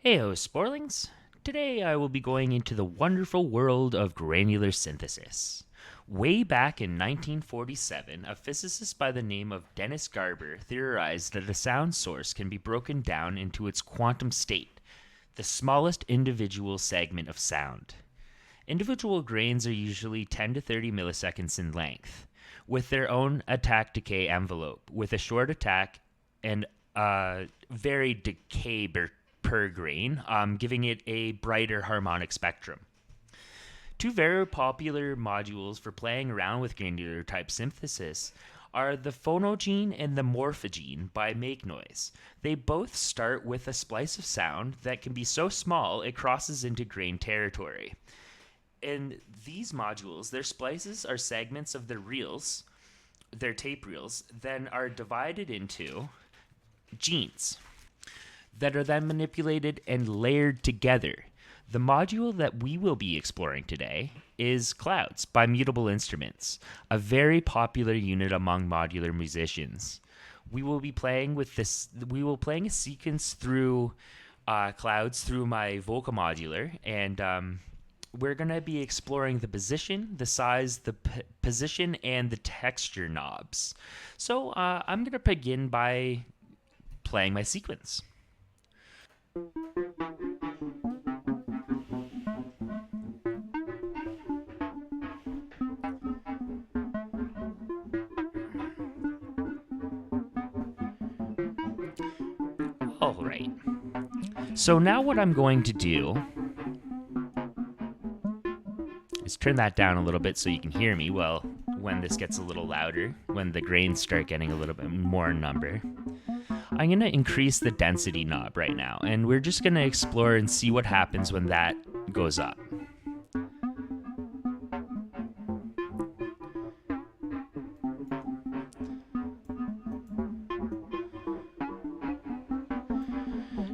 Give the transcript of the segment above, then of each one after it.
Heyo Sporelings! Today I will be going into the wonderful world of granular synthesis. Way back in 1947, a physicist by the name of Dennis Garber theorized that a sound source can be broken down into its quantum state, the smallest individual segment of sound. Individual grains are usually 10 to 30 milliseconds in length, with their own attack decay envelope, with a short attack and varied decay per grain, giving it a brighter harmonic spectrum. Two very popular modules for playing around with granular type synthesis are the phonogene and the morphogene by Make Noise. They both start with a splice of sound that can be so small it crosses into grain territory. In these modules, their splices are segments of their reels, their tape reels, then are divided into genes that are then manipulated and layered together. The module that we will be exploring today is Clouds by Mutable Instruments, a very popular unit among modular musicians. We will be playing with this. We will playing a sequence through Clouds through my Volca Modular, and we're going to be exploring the position, the size, the position, and the texture knobs. So I'm going to begin by playing my sequence. Alright, so now what I'm going to do is turn that down a little bit so you can hear me well when this gets a little louder, when the grains start getting a little bit more in number. I'm going to increase the density knob right now, and we're just going to explore and see what happens when that goes up.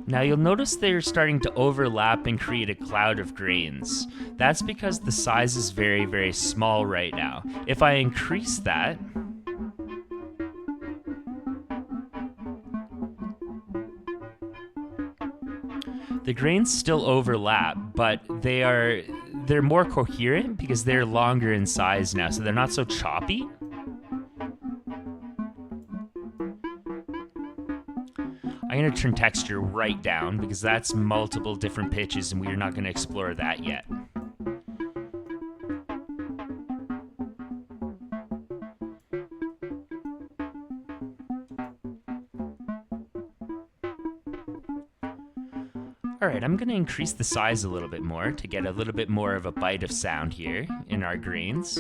Now you'll notice they're starting to overlap and create a cloud of grains. That's because the size is very, very small right now. If I increase that, the grains still overlap, but they're more coherent because they're longer in size now, so they're not so choppy. I'm going to turn texture right down because that's multiple different pitches and we're not going to explore that yet. Alright, I'm going to increase the size a little bit more to get a little bit more of a bite of sound here in our grains.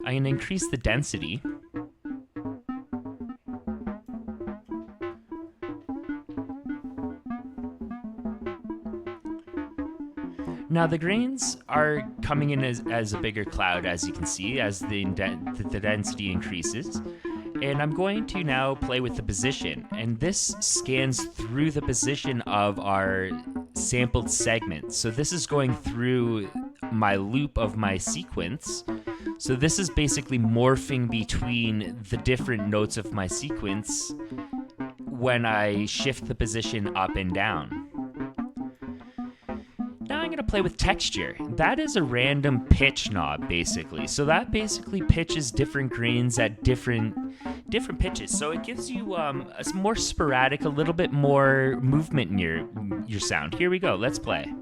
I'm going to increase the density. Now the grains are coming in as a bigger cloud, as you can see, as the density increases. And I'm going to now play with the position, and this scans through the position of our sampled segment. So this is going through my loop of my sequence. So this is basically morphing between the different notes of my sequence when I shift the position up and down. Now I'm going to play with texture. That is a random pitch knob, basically. So that basically pitches different grains at different pitches. So it gives you a more sporadic, a little bit more movement in your sound. Here we go. Let's play.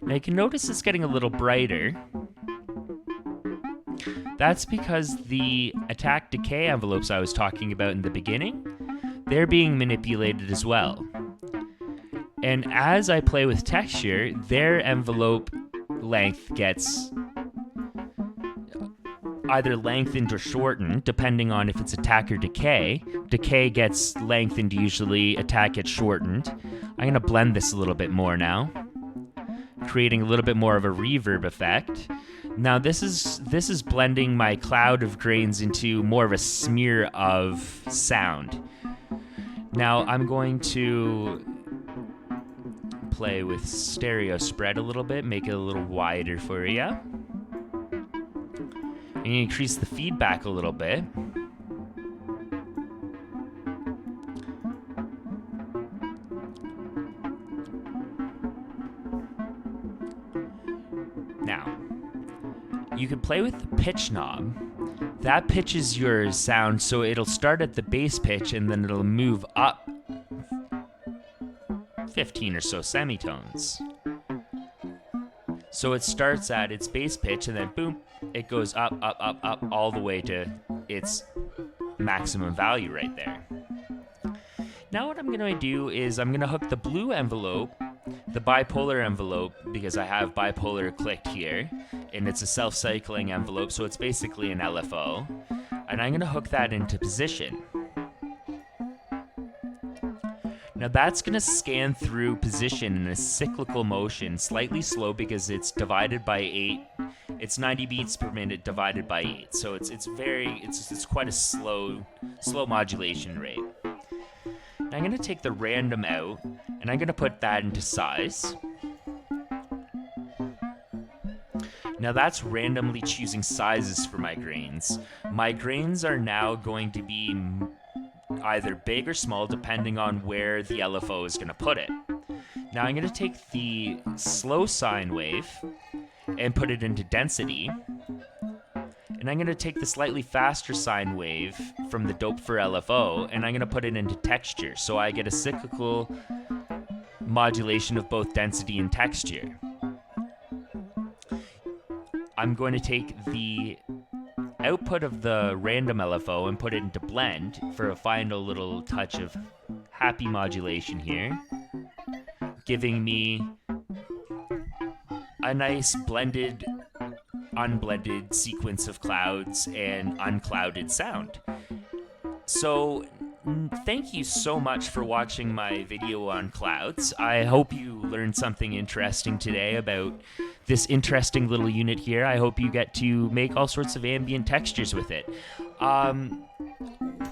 Now you can notice it's getting a little brighter. That's because the attack decay envelopes I was talking about in the beginning, they're being manipulated as well. And as I play with texture, their envelope length gets either lengthened or shortened, depending on if it's attack or decay. Decay gets lengthened usually, attack gets shortened. I'm going to blend this a little bit more now, creating a little bit more of a reverb effect. Now this is blending my cloud of grains into more of a smear of sound. Now I'm going to play with stereo spread a little bit, make it a little wider for you. And you increase the feedback a little bit. you can play with the pitch knob. That pitches your sound, so it'll start at the bass pitch and then it'll move up 15 or so semitones. So it starts at its bass pitch and then boom, it goes up, up, up, up, all the way to its maximum value right there. Now what I'm going to do is I'm going to hook the blue envelope, the bipolar envelope, because I have bipolar clicked here, and it's a self-cycling envelope, so it's basically an LFO, and I'm going to hook that into position. Now that's going to scan through position in a cyclical motion, slightly slow because it's divided by 8. It's 90 beats per minute divided by 8, so it's quite a slow modulation rate. Now I'm going to take the random out, and I'm going to put that into size. Now that's randomly choosing sizes for my grains. My grains are now going to be either big or small depending on where the LFO is going to put it. Now I'm going to take the slow sine wave and put it into density. And I'm going to take the slightly faster sine wave from the dope for LFO, and I'm going to put it into texture, so I get a cyclical modulation of both density and texture. I'm going to take the output of the random LFO and put it into blend for a final little touch of happy modulation here, giving me a nice blended, unblended sequence of clouds and unclouded sound. So thank you so much for watching my video on clouds. I hope you learned something interesting today about this interesting little unit here. I hope you get to make all sorts of ambient textures with it.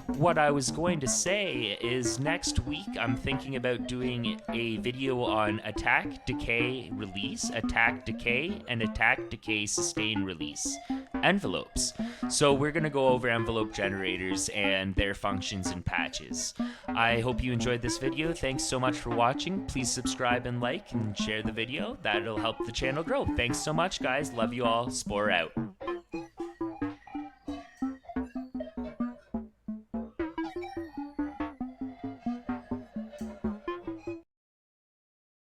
What I was going to say is next week I'm thinking about doing a video on attack, decay, release, attack, decay, and attack, decay, sustain, release envelopes. So we're going to go over envelope generators and their functions and patches. I hope you enjoyed this video. Thanks so much for watching. Please subscribe and like and share the video. That'll help the channel grow. Thanks so much, guys. Love you all. Spore out.